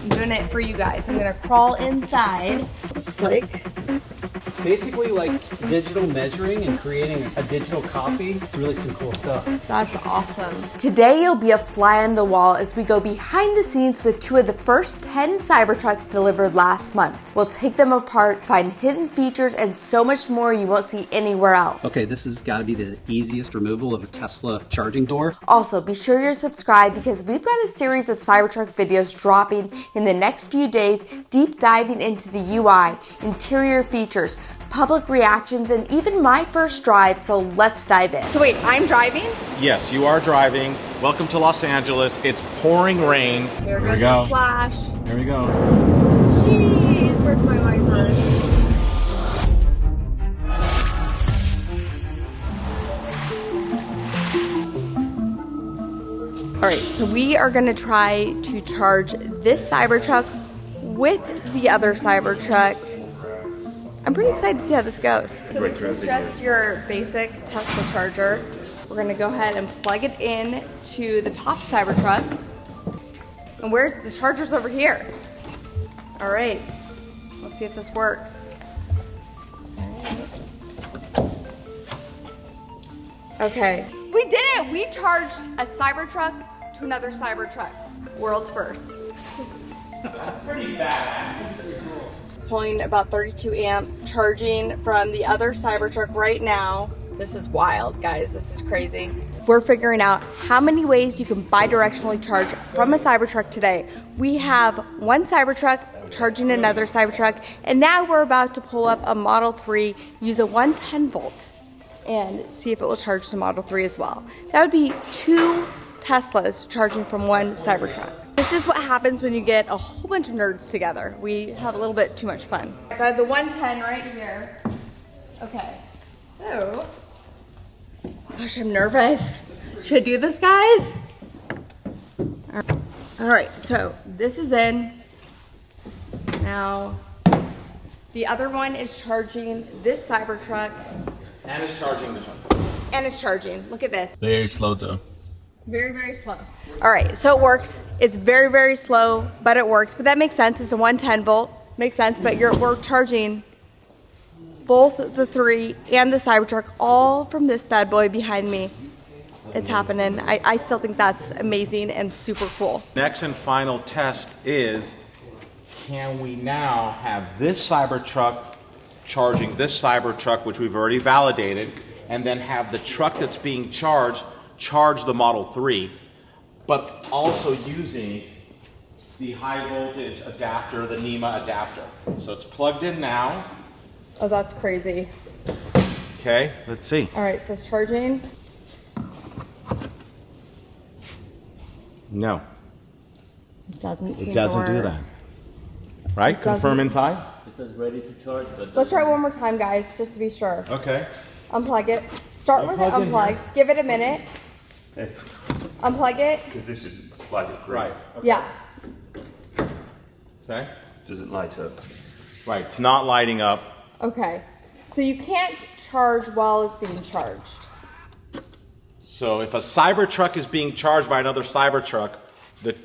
I'm doing it for you guys. I'm gonna crawl inside. Looks like it's basically like digital measuring and creating a digital copy. It's really some cool stuff. That's awesome. Today you'll be a fly on the wall as we go behind the scenes with 2 of the first 10 Cybertrucks delivered last month. We'll take them apart, find hidden features, and so much more you won't see anywhere else. Okay, this has got to be the easiest removal of a Tesla charging door. Also, be sure you're subscribed because we've got a series of Cybertruck videos dropping in the next few days, deep diving into the UI, interior features, public reactions, and even my first drive, so let's dive in. So wait, I'm driving? Yes, you are driving. Welcome to Los Angeles. It's pouring rain. Here goes the flash. There we go. Jeez, where's my wipers? All right, so we are gonna try to charge this Cybertruck with the other Cybertruck. I'm pretty excited to see how this goes. So this is just your basic Tesla charger. We're gonna go ahead and plug it in to the top Cybertruck. And where's the charger's over here? All right, let's see if this works. Okay, we did it! We charged a Cybertruck to another Cybertruck. World's first. Pretty badass. It's pulling about 32 amps, charging from the other Cybertruck right now. This is wild, guys. This is crazy. We're figuring out how many ways you can bi-directionally charge from a Cybertruck today. We have one Cybertruck charging another Cybertruck, and now we're about to pull up a Model 3, use a 110 volt, and see if it will charge the Model 3 as well. That would be 2 Teslas charging from one Cybertruck. This is what happens when you get a whole bunch of nerds together. We have a little bit too much fun. So I have the 110 right here. Okay, so, gosh, I'm nervous. Should I do this, guys? All right, so this is in. Now, the other one is charging this Cybertruck. And it's charging this one. And it's charging. Look at this. Very slow though. Very, very slow. All right, so it works. It's very, very slow, but it works. But that makes sense. It's a 110 volt. Makes sense, but we're charging both the 3 and the Cybertruck all from this bad boy behind me. It's happening. I still think that's amazing and super cool. Next and final test is, can we now have this Cybertruck charging this Cybertruck, which we've already validated, and then have the truck that's being charged charge the Model 3, but also using the high voltage adapter, the NEMA adapter. So it's plugged in now. Oh, that's crazy. Okay, let's see. All right, so it's charging. No. It doesn't seem It doesn't to do work. that. Right? Confirm inside? It says ready to charge, but Let's try it one more time, guys, just to be sure. Okay. Unplug it. Start with it Unplug in unplugged. Give it a minute. Unplug it. Because this is light up green. Right. Okay. Yeah. Okay. Doesn't light up. Right, it's not lighting up. Okay. So you can't charge while it's being charged. So if a Cybertruck is being charged by another Cybertruck, the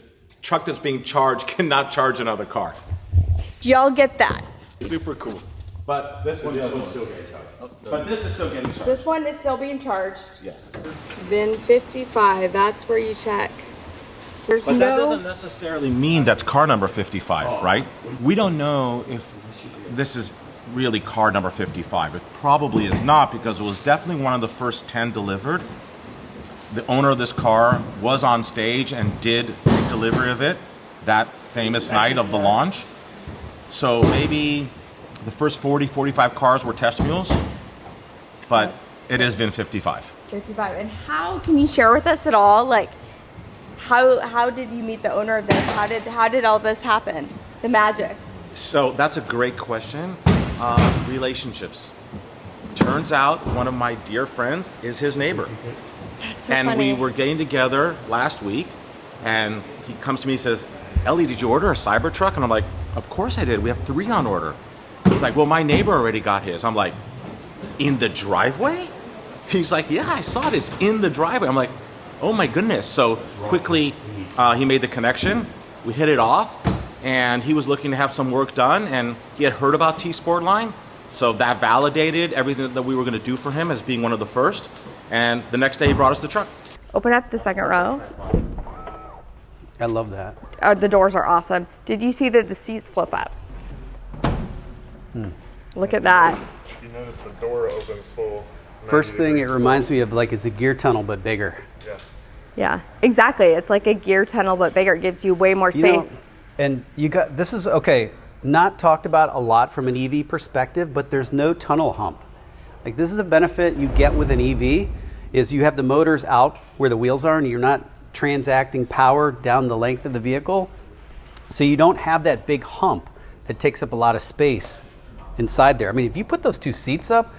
truck that's being charged cannot charge another car. Do y'all get that? Super cool. But this one doesn't still getting charged. But this is still getting charged. This one is still being charged. Yes. VIN 55, that's where you check. There's But no... that doesn't necessarily mean that's car number 55, right? We don't know if this is really car number 55. It probably is not, because it was definitely one of the first 10 delivered. The owner of this car was on stage and did take delivery of it that famous night of the launch. So maybe the first 40, 45 cars were test mules, but it is VIN 55. 55. And how can you share with us at all, like, how did you meet the owner of this? How did all this happen? The magic. So that's a great question. Relationships. Turns out one of my dear friends is his neighbor. That's so And funny. we were getting together last week, and he comes to me and says, Ellie, did you order a Cybertruck? And I'm like, of course I did. We have 3 on order. He's like, well, my neighbor already got his. I'm like, in the driveway? He's like, yeah, I saw it. It's in the driveway. I'm like, oh my goodness. So quickly, he made the connection. We hit it off. and he was looking to have some work done, and he had heard about T-Sportline, so that validated everything that we were going to do for him as being one of the first. And the next day he brought us the truck. Open up the second row. I love that. The doors are awesome. Did you see that the seats flip up? Look at that. You notice the door opens full. First thing it reminds me of like is a gear tunnel but bigger. Yeah. Yeah, exactly. It's like a gear tunnel but bigger. It gives you way more space. And you got, this is, okay, not talked about a lot from an EV perspective, but there's no tunnel hump. Like this is a benefit you get with an EV, is you have the motors out where the wheels are and you're not transacting power down the length of the vehicle. So you don't have that big hump that takes up a lot of space inside there. I mean, if you put those two seats up,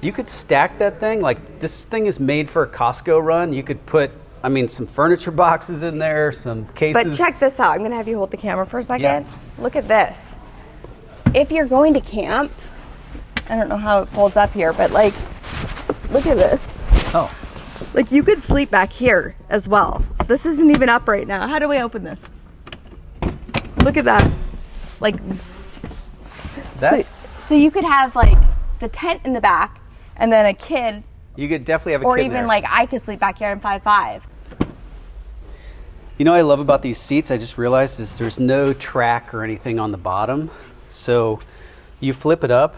you could stack that thing. Like this thing is made for a Costco run. You could put, I mean, some furniture boxes in there, some cases. But check this out. I'm going to have you hold the camera for a second. Yeah. Look at this. If you're going to camp, I don't know how it folds up here, but like, look at this. Oh. Like you could sleep back here as well. This isn't even up right now. How do we open this? Look at that. Like, That's, so you could have like the tent in the back and then a kid. you could definitely have a Or kid even there. like I could sleep back here in 5'5". You know what I love about these seats, I just realized, is there's no track or anything on the bottom. So you flip it up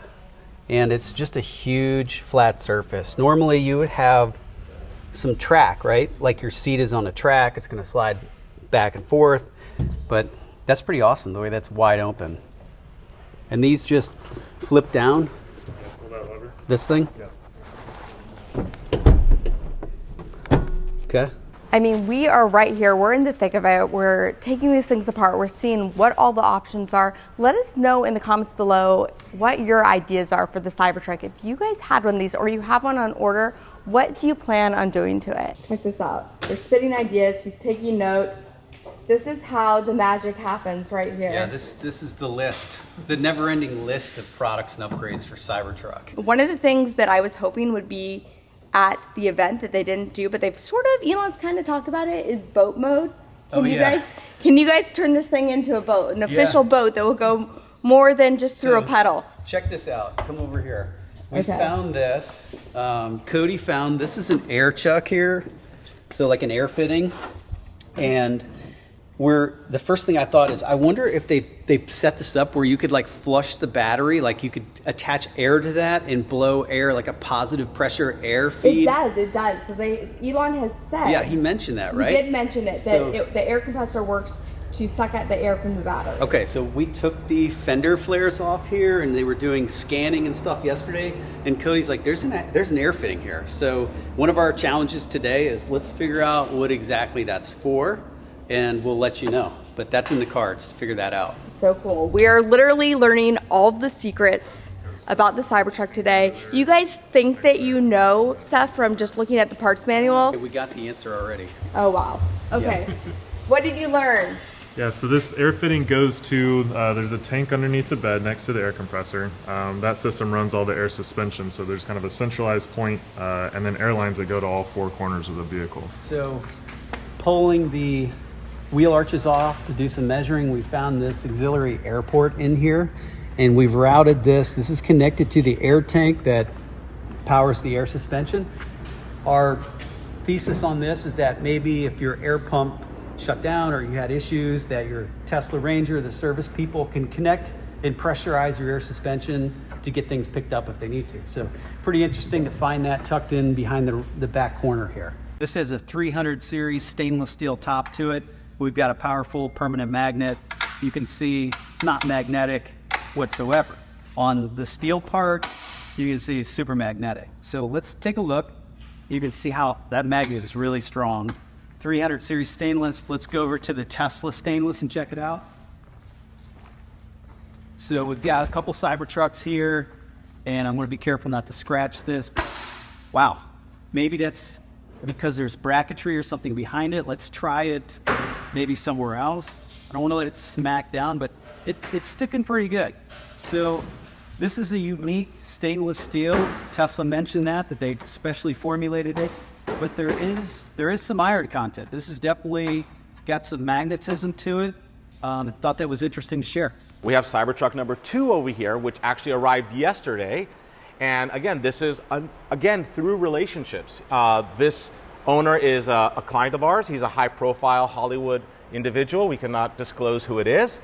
and it's just a huge flat surface. Normally you would have some track, right? Like your seat is on a track, it's going to slide back and forth. But that's pretty awesome the way that's wide open. And these just flip down. Pull that lever. This thing? Yeah. Okay. I mean, we are right here. We're in the thick of it. We're taking these things apart. We're seeing what all the options are. Let us know in the comments below what your ideas are for the Cybertruck. If you guys had one of these or you have one on order, what do you plan on doing to it? Check this out. They're spitting ideas. He's taking notes. This is how the magic happens right here. Yeah, this is the list, the never-ending list of products and upgrades for Cybertruck. One of the things that I was hoping would be at the event that they didn't do, but they've sort of, Elon's kind of talked about it, is boat mode. Can you guys turn this thing into a boat, an official boat that will go more than just through a pedal? Check this out. Come over here. We Okay. found this. Cody found this is an air chuck here, so like an air fitting, and the first thing I thought is I wonder if they set this up where you could like flush the battery, like you could attach air to that and blow air, like a positive pressure air feed. It does. So Elon has said. Yeah, he mentioned that, right? He did mention it, that the air compressor works to suck out the air from the battery. Okay, so we took the fender flares off here and they were doing scanning and stuff yesterday, and Cody's like, there's an air fitting here. So one of our challenges today is let's figure out what exactly that's for, and we'll let you know. But that's in the cards to figure that out. So cool. We are literally learning all the secrets about the Cybertruck today. You guys think that you know stuff from just looking at the parts manual? We got the answer already. Oh, wow. Okay. What did you learn? Yeah, so this air fitting goes to, there's a tank underneath the bed next to the air compressor. That system runs all the air suspension, so there's kind of a centralized point, and then air lines that go to all four corners of the vehicle. So pulling the wheel arches off to do some measuring, we found this auxiliary air port in here, and we've routed this. This is connected to the air tank that powers the air suspension. Our thesis on this is that maybe if your air pump shut down or you had issues, that your Tesla Ranger, the service people, can connect and pressurize your air suspension to get things picked up if they need to. So pretty interesting to find that tucked in behind the back corner here. This has a 300 series stainless steel top to it. We've got a powerful permanent magnet. You can see it's not magnetic whatsoever. On the steel part, you can see it's super magnetic. So let's take a look. You can see how that magnet is really strong. 300 series stainless. Let's go over to the Tesla stainless and check it out. So we've got a couple Cybertrucks here, and I'm going to be careful not to scratch this. Wow, maybe that's because there's bracketry or something behind it. Let's try it maybe somewhere else. I don't want to let it smack down, but it's sticking pretty good. So this is a unique stainless steel. Tesla mentioned that they specially formulated it, but there is some iron content. This has definitely got some magnetism to it. Thought that was interesting to share. We have Cybertruck number 2 over here, which actually arrived yesterday. And again, this is, again, through relationships. This owner is a client of ours. He's a high-profile Hollywood individual. We cannot disclose who it is,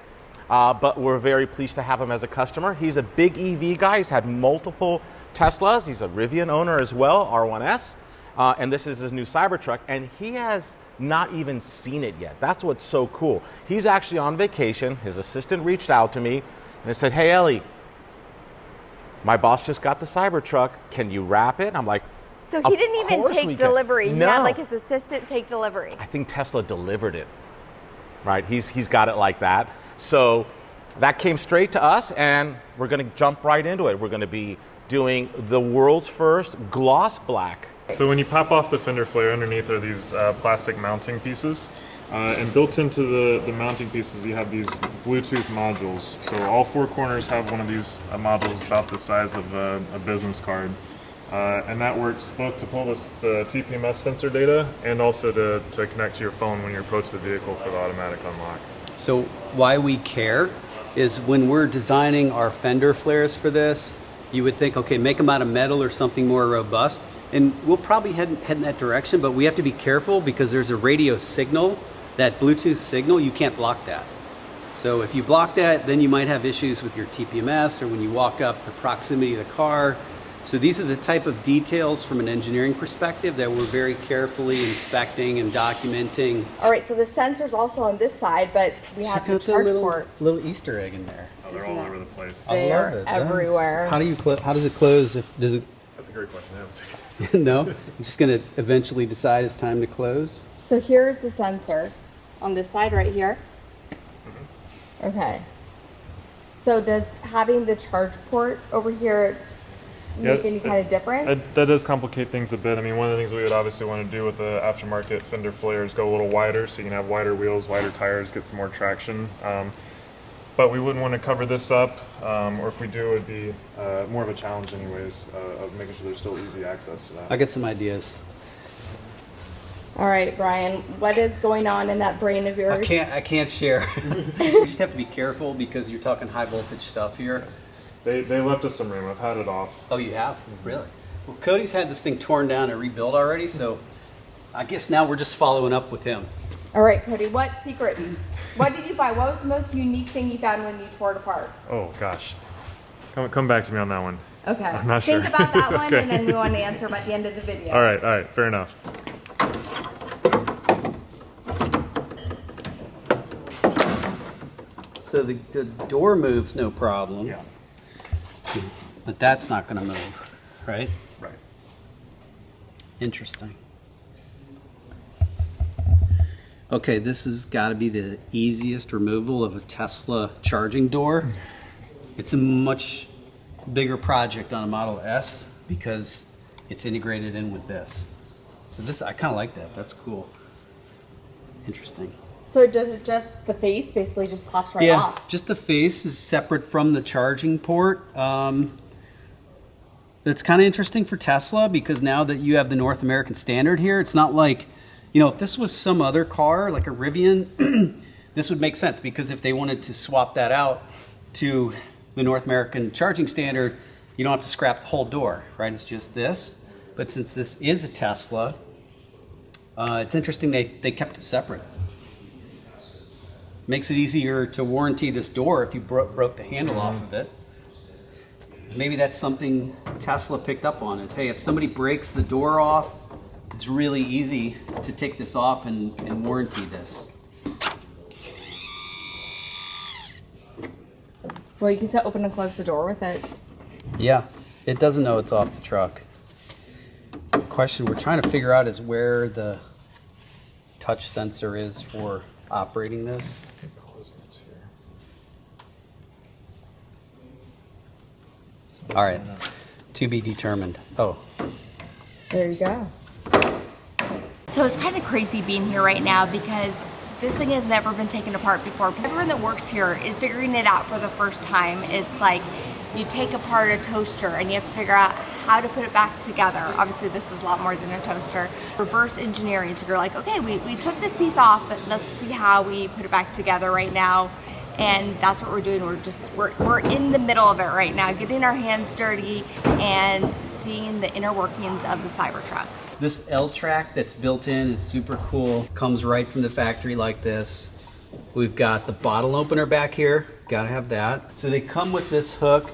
but we're very pleased to have him as a customer. He's a big EV guy. He's had multiple Teslas. He's a Rivian owner as well, R1S. And this is his new Cybertruck, and he has not even seen it yet. That's what's so cool. He's actually on vacation. His assistant reached out to me and said, "Hey, Ellie, my boss just got the Cybertruck. Can you wrap it?" I'm like, So he didn't even course we take can. delivery. He No. had like his assistant take delivery. I think Tesla delivered it, right? He's got it like that. So that came straight to us, and we're going to jump right into it. We're going to be doing the world's first gloss black. So when you pop off the fender flare, underneath are these plastic mounting pieces. And built into the mounting pieces, you have these Bluetooth modules. So all 4 corners have one of these modules about the size of a business card. And that works both to pull the TPMS sensor data and also to connect to your phone when you approach the vehicle for the automatic unlock. So why we care is when we're designing our fender flares for this, you would think, okay, make them out of metal or something more robust. And we'll probably head in that direction, but we have to be careful because there's a radio signal, that Bluetooth signal, you can't block that. So if you block that, then you might have issues with your TPMS or when you walk up, the proximity of the car. So these are the type of details from an engineering perspective that we're very carefully inspecting and documenting. All right, so the sensor's also on this side, but we have the charge port. little Easter egg in there. Oh, they're all over the place. They are everywhere. How does it close? Does it? That's a great question. I haven't figured it out. No, I'm just going to eventually decide it's time to close. So here's the sensor on this side right here. Okay. So does having the charge port over here make any kind of difference? That does complicate things a bit. I mean, one of the things we would obviously want to do with the aftermarket fender flares go a little wider, so you can have wider wheels, wider tires, get some more traction. But we wouldn't want to cover this up, or if we do, it would be more of a challenge anyways, of making sure there's still easy access to that. I got some ideas. All right, Brian, what is going on in that brain of yours? I can't share. You just have to be careful because you're talking high voltage stuff here. They left us some room. I've had it off. Oh, you have? Really? Well, Cody's had this thing torn down and rebuilt already, so I guess now we're just following up with him. All right, Cody, what secrets? What did you find? What was the most unique thing you found when you tore it apart? Oh, gosh. Come back to me on that one. Okay. I'm not Think sure. about that one, Okay. and then we want to answer them at the end of the video. All right, fair enough. So the door moves no problem. Yeah. But that's not going to move, right? Right. Interesting. Okay, this has got to be the easiest removal of a Tesla charging door. It's a much bigger project on a Model S because it's integrated in with this. So this, I kind of like that. That's cool. Interesting. So does it just, the face basically just pops right off? Just the face is separate from the charging port. It's kind of interesting for Tesla because now that you have the North American standard here, it's not like, you know, if this was some other car, like a Rivian, this would make sense because if they wanted to swap that out to the North American charging standard, you don't have to scrap the whole door, right? It's just this. But since this is a Tesla, it's interesting they kept it separate. Makes it easier to warranty this door if you broke the handle off of it. Maybe that's something Tesla picked up on is, hey, if somebody breaks the door off, it's really easy to take this off and warranty this. Well, you can still open and close the door with it. Yeah, it doesn't know it's off the truck. The question we're trying to figure out is where the touch sensor is for operating this. All right, to be determined. Oh. There you go. So it's kind of crazy being here right now because this thing has never been taken apart before. Everyone that works here is figuring it out for the first time. It's like you take apart a toaster and you have to figure out how to put it back together. Obviously this is a lot more than a toaster. Reverse engineering, so you're like, okay, we took this piece off, but let's see how we put it back together right now. And that's what we're doing. We're in the middle of it right now, getting our hands dirty and seeing the inner workings of the Cybertruck. This L-track that's built in is super cool. Comes right from the factory like this. We've got the bottle opener back here. Gotta have that. So they come with this hook,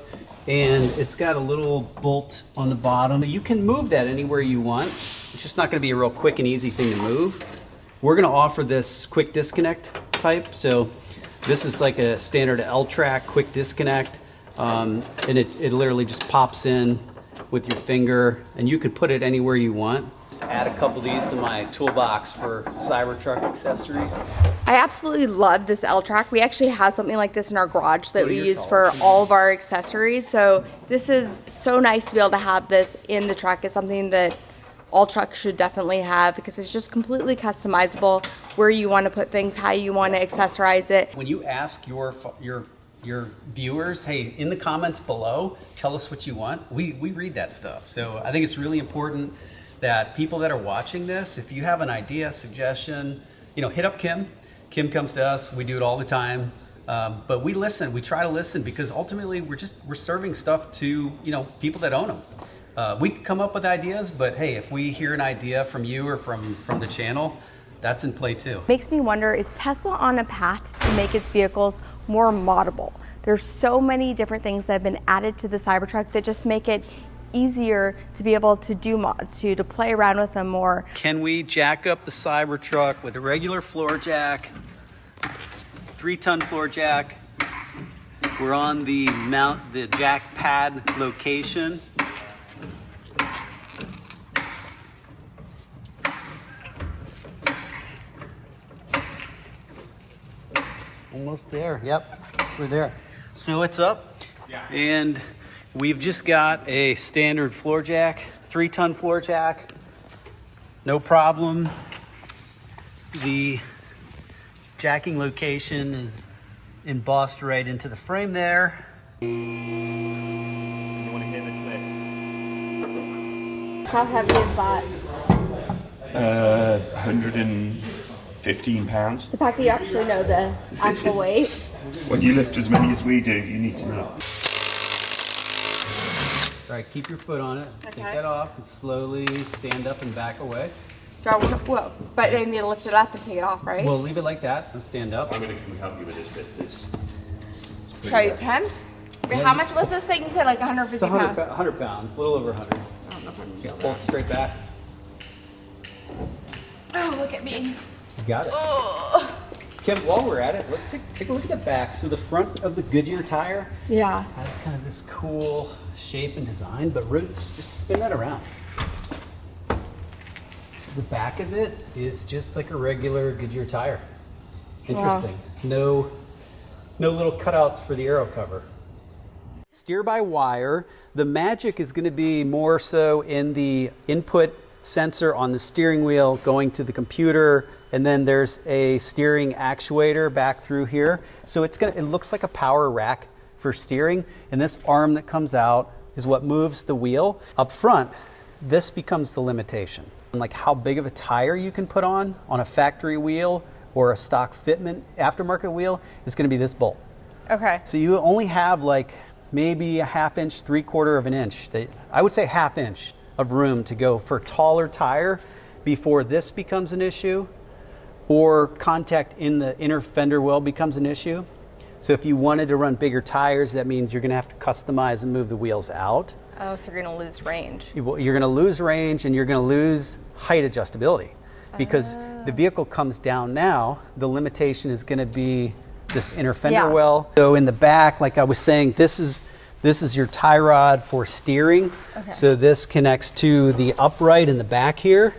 and it's got a little bolt on the bottom. You can move that anywhere you want. It's just not gonna be a real quick and easy thing to move. We're gonna offer this quick disconnect type. So this is like a standard L-track quick disconnect, and it literally just pops in with your finger, and you can put it anywhere you want. Just add a couple of these to my toolbox for Cybertruck accessories. I absolutely love this L-track. We actually have something like this in our garage that we use for all of our accessories. So this is so nice to be able to have this in the truck. It's something that all trucks should definitely have because it's just completely customizable where you want to put things, how you want to accessorize it. When you ask your viewers, hey, in the comments below, tell us what you want, we read that stuff. So I think it's really important that people that are watching this, if you have an idea, suggestion, hit up Kim. Kim comes to us, we do it all the time. But we listen, we try to listen because ultimately we're serving stuff to, people that own them. We can come up with ideas, but hey, if we hear an idea from you or from the channel, that's in play too. Makes me wonder, is Tesla on a path to make its vehicles more moddable? There's so many different things that have been added to the Cybertruck that just make it easier to be able to do mods, to play around with them more. Can we jack up the Cybertruck with a regular floor jack, 3-ton floor jack? We're on the jack pad location. Almost there. Yep, we're there. So it's up, and we've just got a standard floor jack, 3-ton floor jack, no problem. The jacking location is embossed right into the frame there. You want to hear the clip? How heavy is that? 115 pounds. The fact that you actually know the actual weight. When you lift as many as we do, you need to know. All right, keep your foot on it. Okay. Take that off and slowly stand up and back away. Whoa, but I need to lift it up and take it off, right? We'll leave it like that and stand up. I'm going to come help you with this bit. Shall you attempt? How much was this thing? You said like 150 It's 100, pounds. 100 pounds, a little over 100. Just pull it straight back. Oh, look at me. You got it. Oh. Kim, while we're at it, let's take a look at the back. So the front of the Goodyear tire Yeah. has kind of this cool shape and design, but let's just spin that around. So the back of it is just like a regular Goodyear tire. Interesting. Wow. No little cutouts for the Aero cover. Steer by wire. The magic is going to be more so in the input sensor on the steering wheel going to the computer, and then there's a steering actuator back through here. So it looks like a power rack for steering, and this arm that comes out is what moves the wheel. Up front, this becomes the limitation. Like how big of a tire you can put on a factory wheel or a stock fitment aftermarket wheel is going to be this bolt. Okay. So you only have like maybe a 1/2 inch, 3/4 of an inch. I would say 1/2 inch of room to go for taller tire before this becomes an issue, or contact in the inner fender well becomes an issue. So if you wanted to run bigger tires, that means you're going to have to customize and move the wheels out. Oh, so you're going to lose range. You're going to lose range, and you're going to lose height adjustability because the vehicle comes down now. The limitation is going to be this inner fender well. So in the back, like I was saying, this is your tie rod for steering. Okay. So this connects to the upright in the back here,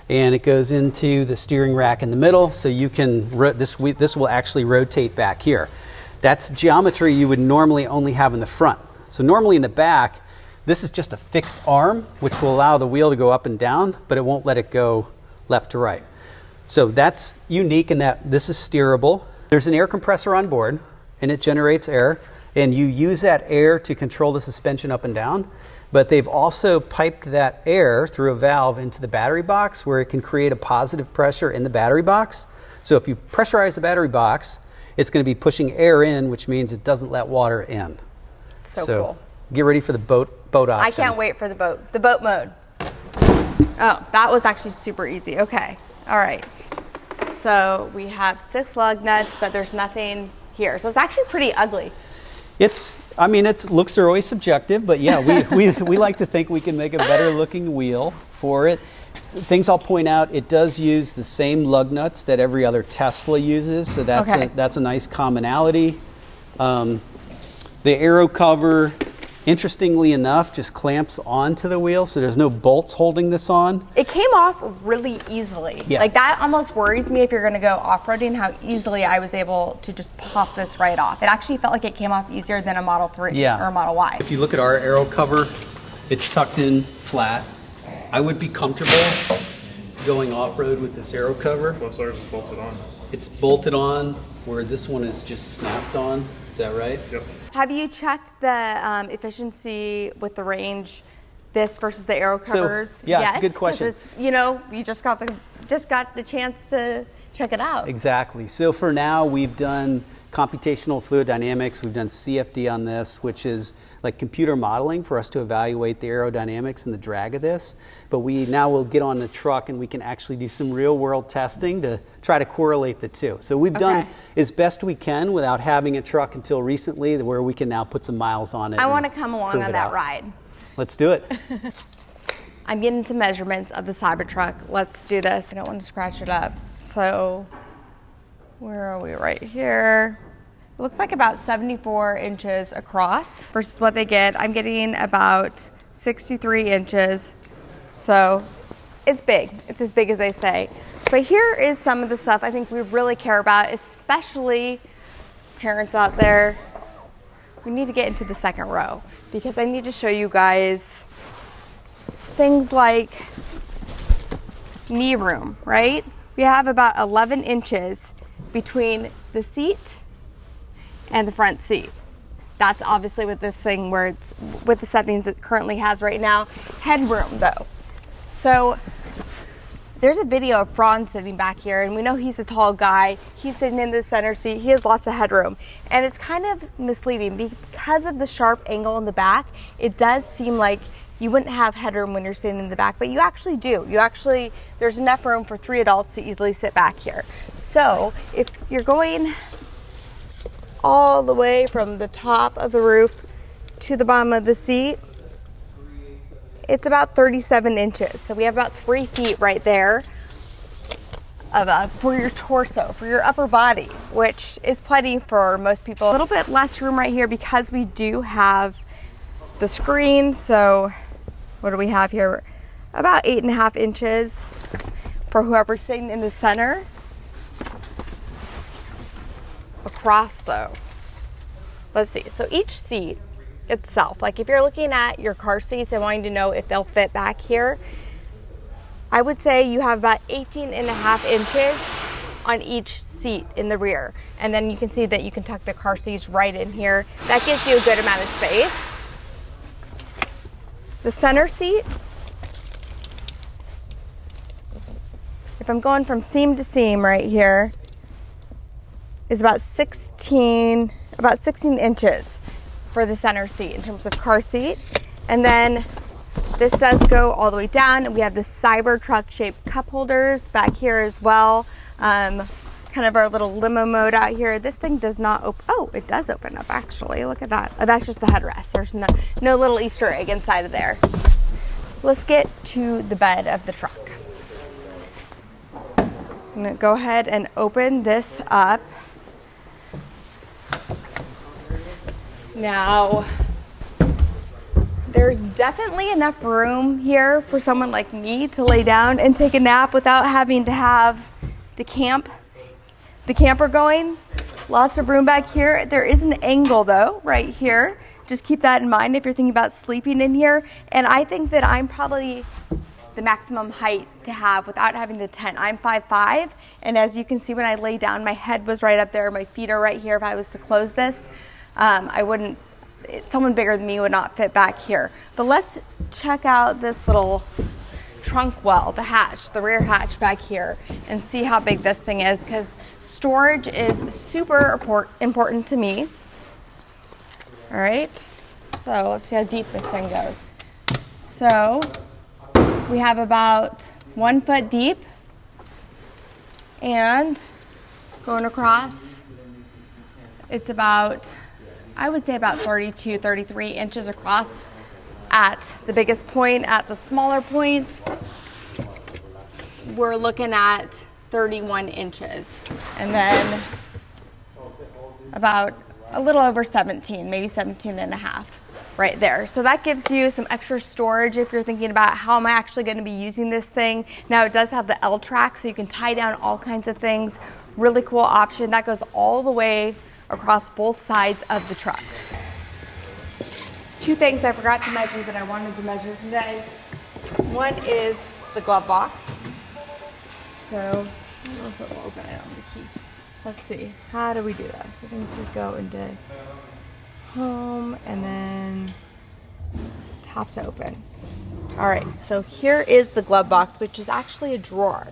and it goes into the steering rack in the middle. So you can this will actually rotate back here. That's geometry you would normally only have in the front. So normally in the back, this is just a fixed arm, which will allow the wheel to go up and down, but it won't let it go left to right. So that's unique in that this is steerable. There's an air compressor on board, and it generates air, and you use that air to control the suspension up and down. but they've also piped that air through a valve into the battery box where it can create a positive pressure in the battery box. So if you pressurize the battery box, it's going to be pushing air in, which means it doesn't let water in. So cool. Get ready for the boat option. I can't wait for the boat mode. Oh, that was actually super easy. Okay. All right. So we have 6 lug nuts, but there's nothing here. So it's actually pretty ugly. Looks are always subjective, but yeah, we like to think we can make a better looking wheel for it. Things I'll point out, it does use the same lug nuts that every other Tesla uses, so that's a nice commonality. The Aero cover, interestingly enough, just clamps onto the wheel, so there's no bolts holding this on. It came off really easily. Yeah. Like that almost worries me if you're gonna go off-roading, how easily I was able to just pop this right off. It actually felt like it came off easier than a Model 3 or a Model Y. If you look at our Aero cover, it's tucked in flat. I would be comfortable going off-road with this Aero cover. Plus ours is bolted on. It's bolted on, where this one is just snapped on. Is that right? Yep. Have you checked the efficiency with the range, this versus the Aero covers? So, yeah, it's a good question. You just got the chance to check it out. Exactly. So for now, we've done computational fluid dynamics. We've done CFD on this, which is like computer modeling for us to evaluate the aerodynamics and the drag of this. But we now will get on the truck and we can actually do some real world testing to try to correlate the two. So we've done as best we can without having a truck until recently, where we can now put some miles on it. I want to come along on that ride. Let's do it. I'm getting some measurements of the Cybertruck. Let's do this. I don't want to scratch it up. So where are we? Right here. It looks like about 74 inches across versus what they get. I'm getting about 63 inches. So it's big. It's as big as they say. But here is some of the stuff I think we really care about, especially parents out there. We need to get into the second row because I need to show you guys things like knee room, right? We have about 11 inches between the seat and the front seat. That's obviously with this thing where it's with the settings it currently has right now. Headroom though. So there's a video of Franz sitting back here, and we know he's a tall guy. He's sitting in the center seat. He has lots of headroom. And it's kind of misleading because of the sharp angle in the back. It does seem like you wouldn't have headroom when you're sitting in the back, but you actually do. There's enough room for 3 adults to easily sit back here. So if you're going all the way from the top of the roof to the bottom of the seat, it's about 37 inches. So we have about 3 feet right there for your torso, for your upper body, which is plenty for most people. A little bit less room right here because we do have the screen. So what do we have here? About 8.5 inches for whoever's sitting in the center. Across though, let's see. So each seat itself, like if you're looking at your car seats and wanting to know if they'll fit back here, I would say you have about 18.5 inches on each seat in the rear. And then you can see that you can tuck the car seats right in here. That gives you a good amount of space. The center seat, if I'm going from seam to seam right here, is about 16 inches for the center seat in terms of car seat. And then this does go all the way down, and we have the Cybertruck shaped cup holders back here as well. Kind of our little limo mode out here. This thing does not open. Oh, it does open up actually. Look at that. Oh, that's just the headrest. There's no little Easter egg inside of there. Let's get to the bed of the truck. I'm gonna go ahead and open this up. Now, there's definitely enough room here for someone like me to lay down and take a nap without having to have the camper going. Lots of room back here. There is an angle though, right here. Just keep that in mind if you're thinking about sleeping in here. And I think that I'm probably the maximum height to have without having the tent. I'm 5'5", and as you can see when I lay down, my head was right up there. My feet are right here. If I was to close this, someone bigger than me would not fit back here. But let's check out this little trunk well, the hatch, the rear hatch back here, and see how big this thing is, because storage is super important to me. All right, so let's see how deep this thing goes. So we have about 1 foot deep, and going across, it's about, I would say about 32, 33 inches across at the biggest point. At the smaller point, we're looking at 31 inches. And then about a little over 17, maybe 17 and a half right there. So that gives you some extra storage if you're thinking about how am I actually going to be using this thing. Now it does have the L track, so you can tie down all kinds of things. Really cool option. That goes all the way across both sides of the truck. Two things I forgot to measure that I wanted to measure today. One is the glove box. So I don't know if it will open it on the key. Let's see, how do we do this? I think we go into home and then tap to open. All right, so here is the glove box, which is actually a drawer.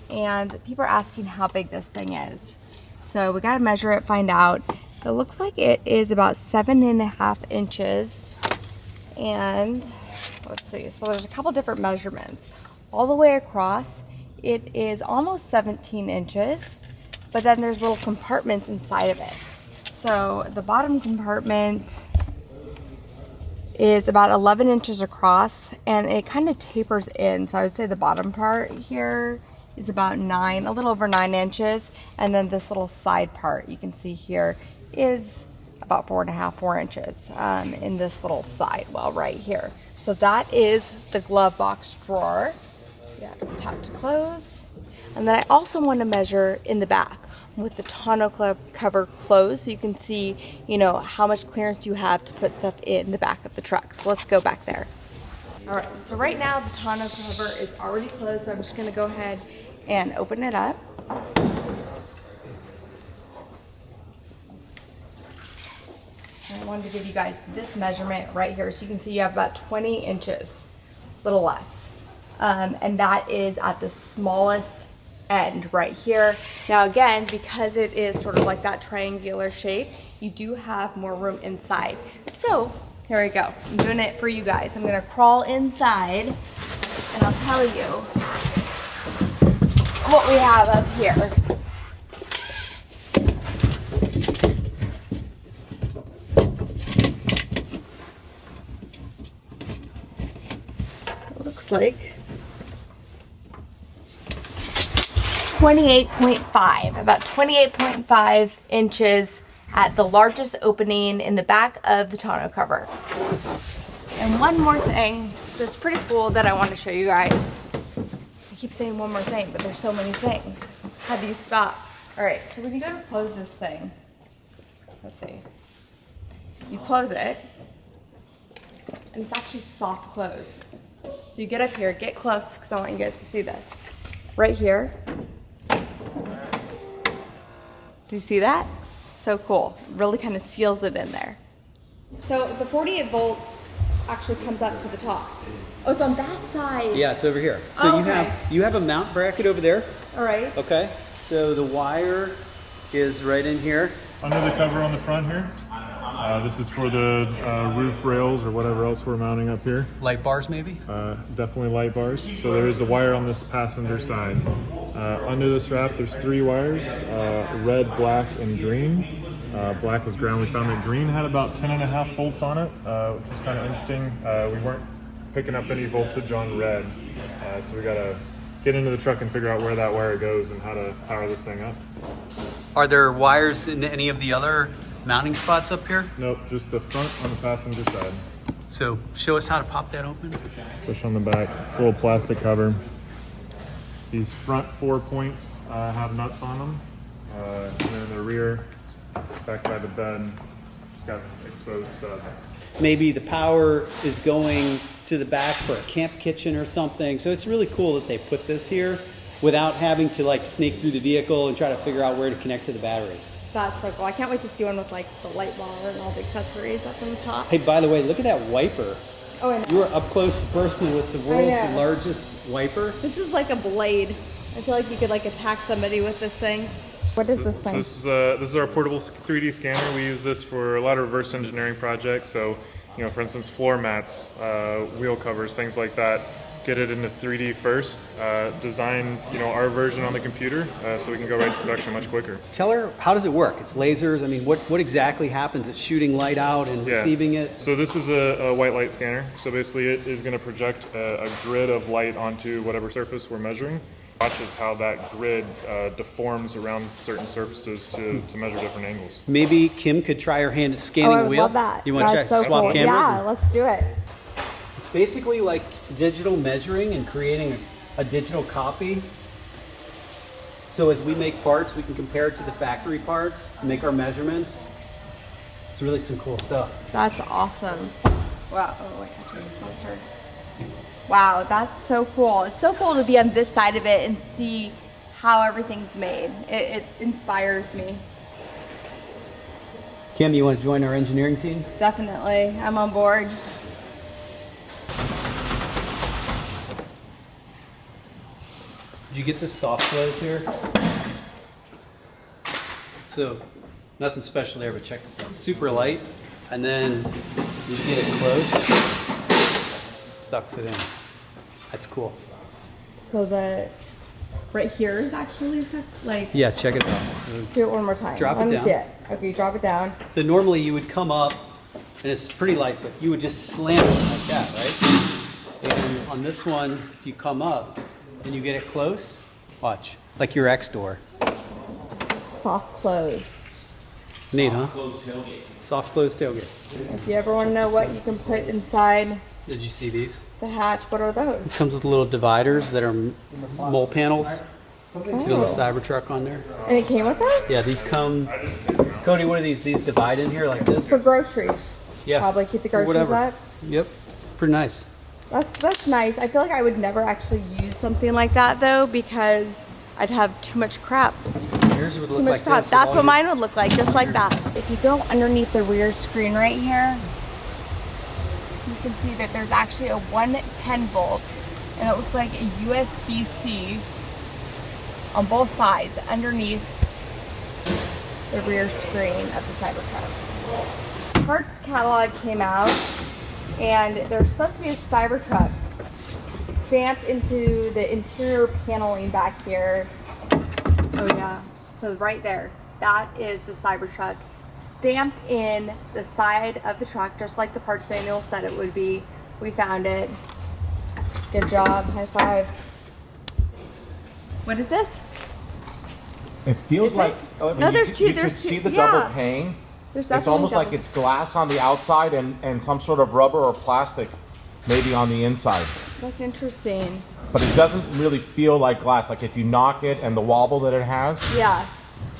And people are asking how big this thing is. So we gotta measure it, find out. It looks like it is about 7.5 inches. And let's see, so there's a couple different measurements. All the way across, it is almost 17 inches, but then there's little compartments inside of it. So the bottom compartment is about 11 inches across, and it kind of tapers in. So I would say the bottom part here is about 9, a little over 9 inches. And then this little side part you can see here is about 4.5, 4 inches in this little side well right here. So that is the glove box drawer. Yeah, tap to close. And then I also want to measure in the back with the tonneau cover closed, so you can see, you know, how much clearance you have to put stuff in the back of the truck. So let's go back there. All right, so right now the tonneau cover is already closed, so I'm just going to go ahead and open it up. And I wanted to give you guys this measurement right here, so you can see you have about 20 inches, a little less. And that is at the smallest end right here. Now again, because it is sort of like that triangular shape, you do have more room inside. So here we go. I'm doing it for you guys. I'm gonna crawl inside and I'll tell you what we have up here. It looks like 28.5, about 28.5 inches at the largest opening in the back of the tonneau cover. And one more thing that's pretty cool that I want to show you guys. I keep saying one more thing, but there's so many things. How do you stop? All right, so when you go to close this thing, let's see, you close it, and it's actually soft close. So you get up here, get close, because I want you guys to see this. Right here. Do you see that? So cool. Really kind of seals it in there. So the 48 volt actually comes up to the top. Oh, it's on that side. Yeah, it's over here. So okay. you have a mount bracket over there. All right. Okay. So the wire is right in here. Under the cover on the front here. This is for the roof rails or whatever else we're mounting up here. Light bars maybe? Definitely light bars. So there is a wire on this passenger side. Under this wrap, there's 3 wires, red, black, and green. Black is ground. We found that green had about 10.5 volts on it, which was kind of interesting. We weren't picking up any voltage on red. So we gotta get into the truck and figure out where that wire goes and how to power this thing up. Are there wires in any of the other mounting spots up here? Nope, just the front on the passenger side. So show us how to pop that open. Push on the back. It's a little plastic cover. These front 4 points have nuts on them. And then the rear, back by the bed, just got exposed studs. Maybe the power is going to the back for a camp kitchen or something. So it's really cool that they put this here without having to like sneak through the vehicle and try to figure out where to connect to the battery. That's so cool. I can't wait to see one with like the light bar and all the accessories up on the top. Hey, by the way, look at that wiper. Oh, I know. You were up close personally with the world's know. largest wiper. This is like a blade. I feel like you could like attack somebody with this thing. What is this thing? So this is our portable 3D scanner. We use this for a lot of reverse engineering projects. So, you know, for instance, floor mats, wheel covers, things like that. Get it into 3D first, design, you know, our version on the computer, so we can go right to production much quicker. Tell her, how does it work? It's lasers. I mean, what exactly happens? It's shooting light out and receiving it? So this is a white light scanner. So basically it is going to project a grid of light onto whatever surface we're measuring. Watches how that grid deforms around certain surfaces to measure different angles. Maybe Kim could try her hand at scanning the wheel. Love that. You want to That's check so swap cool. cameras? Yeah, let's do it. It's basically like digital measuring and creating a digital copy. So as we make parts, we can compare it to the factory parts, make our measurements. It's really some cool stuff. That's awesome. Wow. Oh, wait, I have to get closer. Wow, that's so cool. It's so cool to be on this side of it and see how everything's made. It inspires me. Kim, you want to join our engineering team? Definitely. I'm on board. Did you get this soft close here? So, nothing special there, but check this out. Super light, and then you get it close, sucks it in. That's cool. So the right here is actually like. Yeah, check it out. So Do it one more time. Drop it Let me down. see it. Okay, drop it down. So normally you would come up, and it's pretty light, but you would just slam it like that, right? And on this one, if you come up and you get it close, watch, like your X door. Soft close. Neat, huh? Closed tailgate. Soft closed tailgate. If you ever want to know what you can put inside Did you see these? the hatch, what are those? It comes with little dividers that are mole panels. See the little Cybertruck on there? And it came with us? Yeah, these come. Cody, what are these? These divide in here like this? For groceries. Yeah. Probably keep the Or groceries whatever. up. Yep. Pretty nice. That's nice. I feel like I would never actually use something like that though because I'd have too much crap. Yours would Too look much like crap. this. That's what mine would look like, just like that. If you go underneath the rear screen right here, you can see that there's actually a 110 volt and it looks like a USB-C on both sides underneath the rear screen of the Cybertruck. Parts catalog came out and there's supposed to be a Cybertruck stamped into the interior paneling back here. Oh yeah, so right there, that is the Cybertruck stamped in the side of the truck, just like the parts manual said it would be. We found it. Good job, high five. What is this? It feels Is like it? No, there's two. You There's could two. see the Yeah. double pane. There's It's definitely almost like double- it's glass on the outside and some sort of rubber or plastic maybe on the inside. That's interesting. But it doesn't really feel like glass. Like if you knock it and the wobble that it has. Yeah.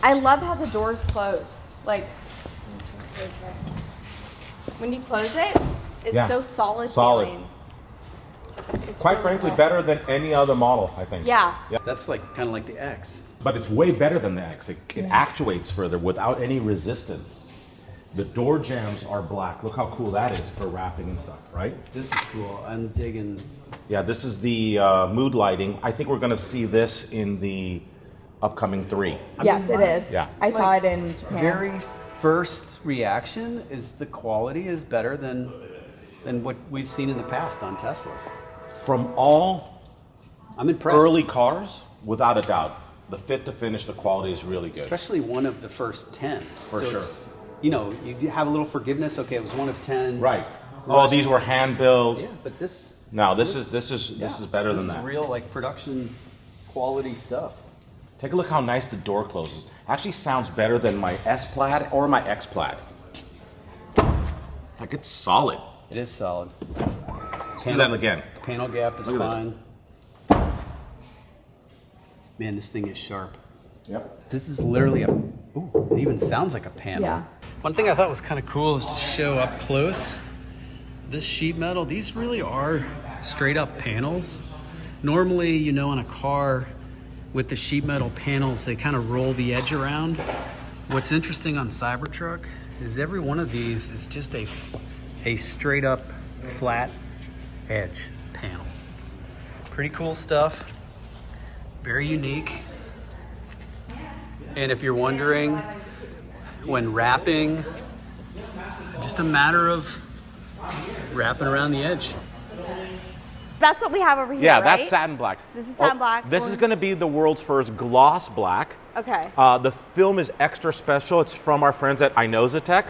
I love how the doors close. Like, when you close it, it's Yeah. so solid. Solid. feeling. It's Quite really frankly, cool. better than any other model, I think. Yeah. That's like kind of like the X. But it's way better than the X. It actuates further without any resistance. The door jambs are black. Look how cool that is for wrapping and stuff, right? This is cool. I'm digging. Yeah, this is the mood lighting. I think we're going to see this in the upcoming 3. Yes, it is. Yeah. I saw it in Japan. Very first reaction is the quality is better than what we've seen in the past on Teslas. From all I'm impressed. early cars, without a doubt, the fit to finish, the quality is really good. Especially one of the first 10. For sure. It's, you know, you have a little forgiveness. Okay, it was one of 10. Right. Oh, these were hand built. Yeah, but this. No, this is better this than is that. real like production quality stuff. Take a look how nice the door closes. Actually sounds better than my S Plaid or my X Plaid. Like it's solid. It is solid. Let's do that again. Panel gap is Look at fine. Man, this thing is sharp. Yep. This is literally a. Ooh, it even sounds like a panel. Yeah. One thing I thought was kind of cool is to show up close. This sheet metal, these really are straight up panels. Normally, you know, on a car with the sheet metal panels, they kind of roll the edge around. What's interesting on Cybertruck is every one of these is just a straight up flat edge panel. Pretty cool stuff, very unique. And if you're wondering, when wrapping, just a matter of wrapping around the edge. That's what we have over here, Yeah, right? that's satin black. This is satin black. This is going to be the world's first gloss black. Okay. The film is extra special. It's from our friends at Inosatech.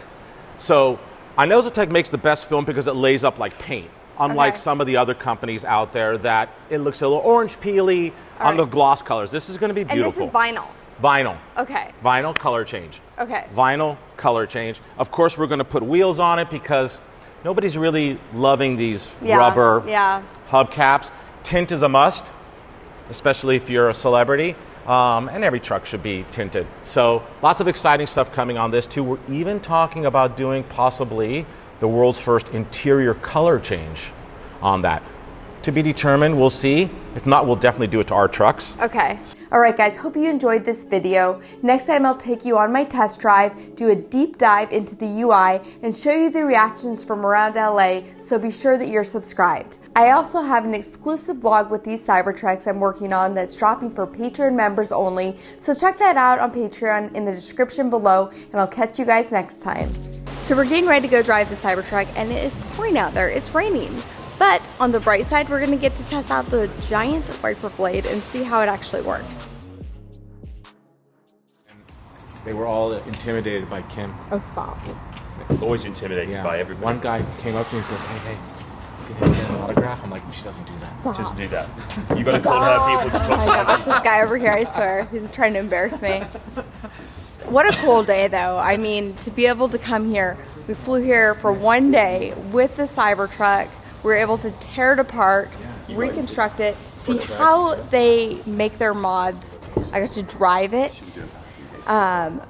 So Inosatech makes the best film because it lays up like paint, unlike Okay. some of the other companies out there that it looks a little orange peely on the gloss colors. This is going to be beautiful. And this is vinyl. Vinyl. Okay. Vinyl color change. Okay. Vinyl color change. Of course, we're going to put wheels on it because nobody's really loving these rubber hubcaps. Tint is a must, especially if you're a celebrity. And every truck should be tinted. So lots of exciting stuff coming on this too. We're even talking about doing possibly the world's first interior color change on that. To be determined, we'll see. If not, we'll definitely do it to our trucks. Okay. All right, guys, hope you enjoyed this video. Next time I'll take you on my test drive, do a deep dive into the UI, and show you the reactions from around LA, so be sure that you're subscribed. I also have an exclusive vlog with these Cybertrucks I'm working on that's dropping for Patreon members only, so check that out on Patreon in the description below, and I'll catch you guys next time. So we're getting ready to go drive the Cybertruck, and it is pouring out there. It's raining. But on the bright side, we're gonna get to test out the giant wiper blade and see how it actually works. They were all intimidated by Kim. Oh, stop. Always intimidated by everybody. One guy came up to me and goes, hey, can I get an autograph? I'm like, she doesn't do that. Stop. Doesn't do that. You got to call her people to talk Oh to my her. gosh, this guy over here, I swear, he's trying to embarrass me. What a cool day, though. I mean, to be able to come here, we flew here for one day with the Cybertruck. We were able to tear it apart, reconstruct it, see how they make their mods. I got to drive it. Got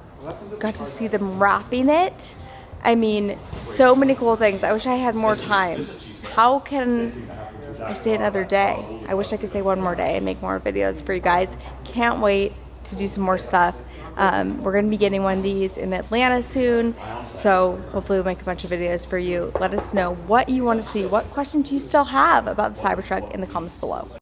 to see them wrapping it. I mean, so many cool things. I wish I had more time. How can I stay another day? I wish I could stay one more day and make more videos for you guys. Can't wait to do some more stuff. We're going to be getting one of these in Atlanta soon, so hopefully we'll make a bunch of videos for you. Let us know what you want to see, what questions you still have about the Cybertruck in the comments below.